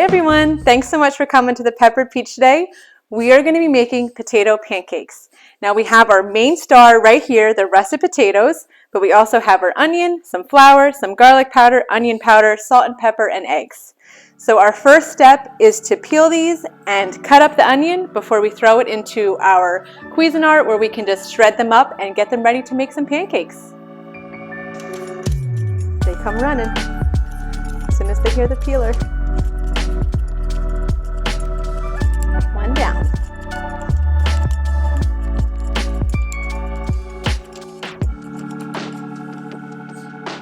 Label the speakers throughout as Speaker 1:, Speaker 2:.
Speaker 1: everyone, thanks so much for coming to the Peppered Peach today. We are going to be making potato pancakes. Now we have our main star right here, the russet potatoes, but we also have our onion, some flour, some garlic powder, onion powder, salt and pepper, and eggs. So our first step is to peel these and cut up the onion before we throw it into our Cuisinart, where we can just shred them up and get them ready to make some pancakes. They come running as soon as they hear the peeler. One down.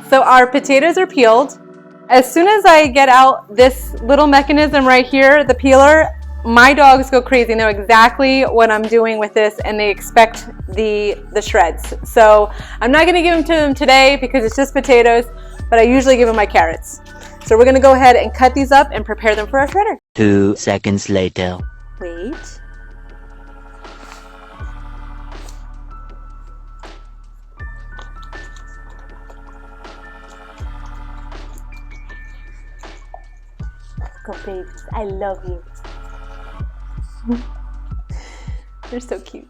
Speaker 1: So our potatoes are peeled. As soon as I get out this little mechanism right here, the peeler, my dogs go crazy. They know exactly what I'm doing with this, and they expect the shreds. So I'm not going to give them to them today because it's just potatoes, but I usually give them my carrots. So we're going to go ahead and cut these up and prepare them for our shredder.
Speaker 2: 2 seconds later.
Speaker 1: Wait. Go babies, I love you. They're so cute.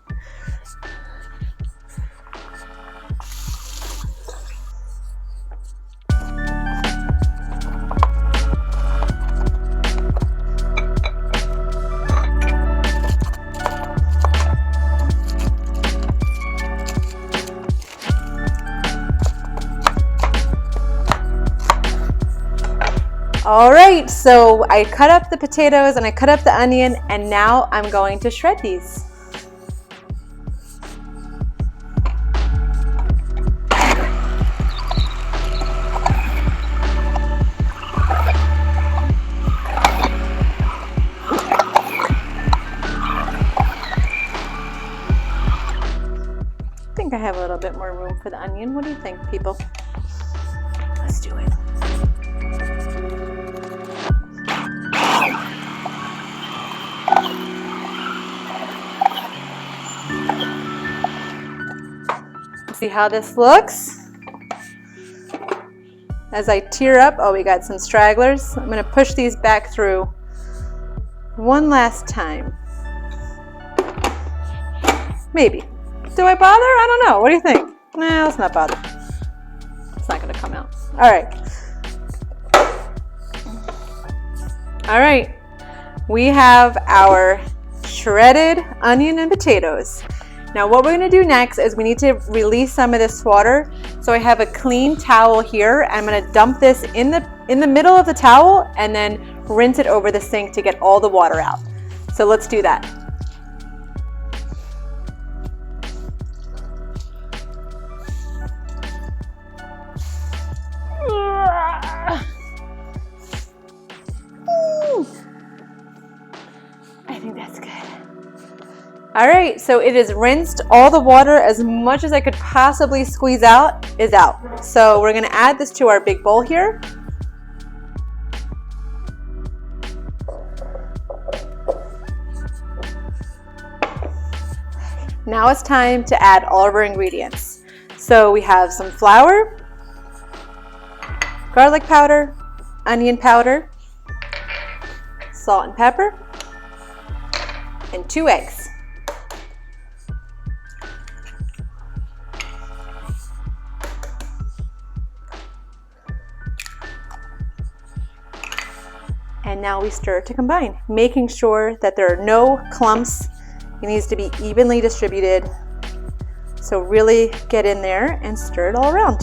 Speaker 1: All right, so I cut up the potatoes and I cut up the onion, and now I'm going to shred these. I think I have a little bit more room for the onion. What do you think, people? Let's do it. See how this looks? As I tear up, oh, we got some stragglers. I'm going to push these back through one last time. Maybe. Do I bother? I don't know. What do you think? Nah, let's not bother. It's not going to come out. All right. All right. We have our shredded onion and potatoes. Now what we're going to do next is we need to release some of this water. So I have a clean towel here. I'm going to dump this in the middle of the towel and then rinse it over the sink to get all the water out. So let's do that. I think that's good. All right, so it is rinsed. All the water, as much as I could possibly squeeze out, is out. So we're gonna add this to our big bowl here. Now it's time to add all of our ingredients. So we have some flour, garlic powder, onion powder, salt and pepper, and 2 eggs. And now we stir to combine, making sure that there are no clumps. It needs to be evenly distributed. So really get in there and stir it all around.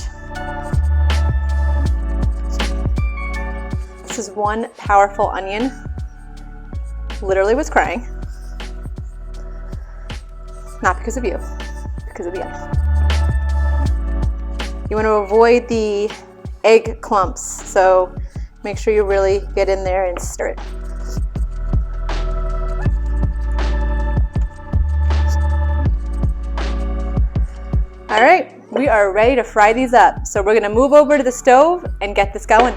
Speaker 1: This is one powerful onion. Literally was crying. Not because of you, because of the onion. You want to avoid the egg clumps, so make sure you really get in there and stir it. All right, we are ready to fry these up. So we're gonna move over to the stove and get this going.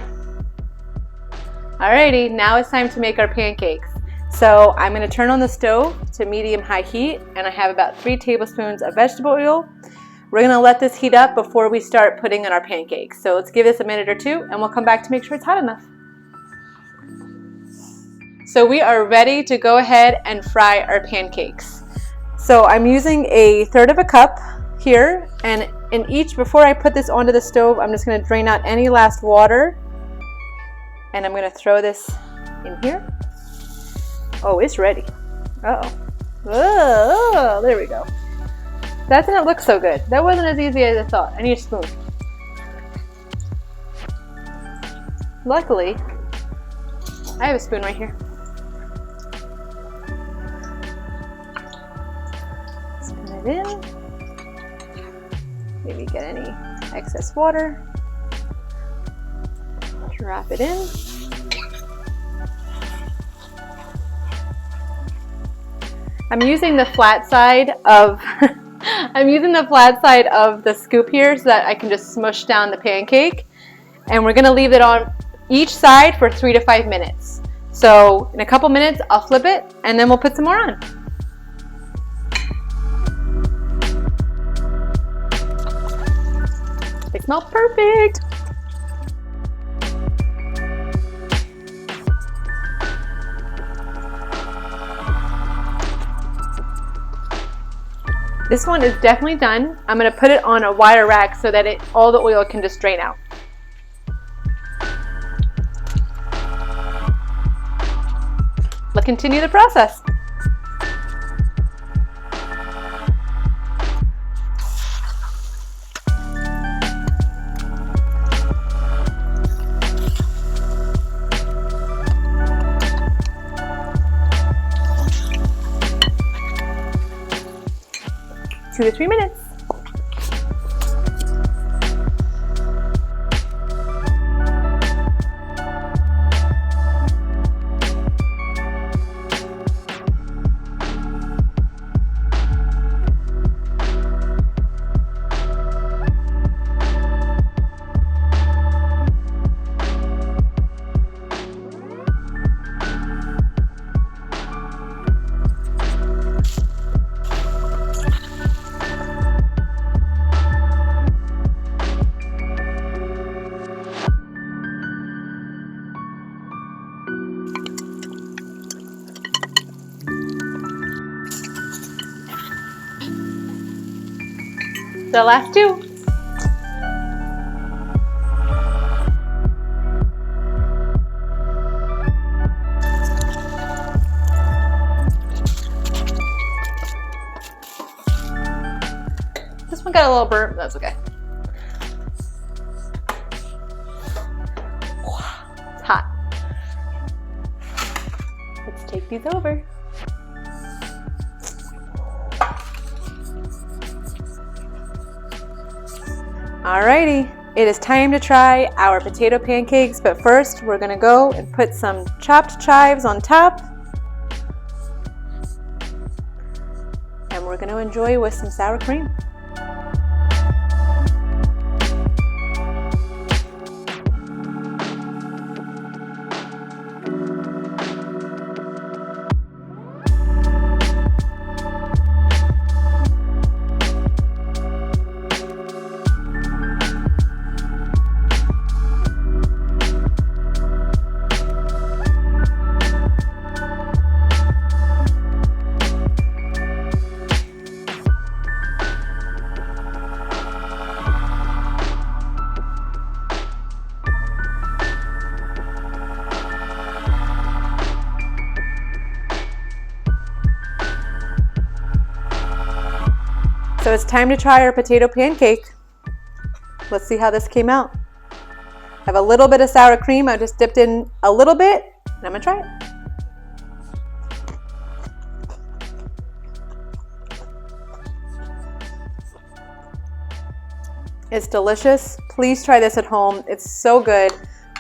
Speaker 1: Alrighty, now it's time to make our pancakes. So I'm gonna turn on the stove to medium-high heat, and I have about 3 tablespoons of vegetable oil. We're gonna let this heat up before we start putting in our pancakes. So let's give this a minute or two, and we'll come back to make sure it's hot enough. So we are ready to go ahead and fry our pancakes. So I'm using 1/3 cup here, and in each, before I put this onto the stove, I'm just going to drain out any last water, and I'm going to throw this in here. Oh, it's ready. Uh-oh. Oh, there we go. That didn't look so good. That wasn't as easy as I thought. I need a spoon. Luckily, I have a spoon right here. Spoon it in. Maybe get any excess water. Drop it in. I'm using the flat side of I'm using the flat side of the scoop here so that I can just smush down the pancake. And we're gonna leave it on each side for 3 to 5 minutes. So in a couple minutes, I'll flip it and then we'll put some more on. They smell perfect. This one is definitely done. I'm going to put it on a wire rack so that all the oil can just drain out. Let's continue the process. Two to 3 minutes. The last two. This one got a little burnt, but that's okay. It's hot. Let's take these over. Alrighty, it is time to try our potato pancakes, but first we're gonna go and put some chopped chives on top. And we're gonna enjoy with some sour cream. So it's time to try our potato pancake. Let's see how this came out. I have a little bit of sour cream. I just dipped in a little bit, and I'm gonna try it. It's delicious. Please try this at home. It's so good.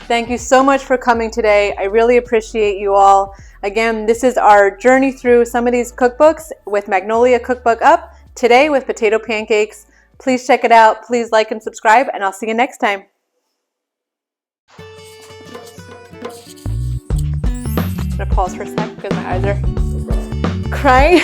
Speaker 1: Thank you so much for coming today. I really appreciate you all. Again, this is our journey through some of these cookbooks with Magnolia Cookbook Up. Today with potato pancakes. Please check it out. Please like and subscribe, and I'll see you next time. I'm gonna pause for a sec because my eyes are crying.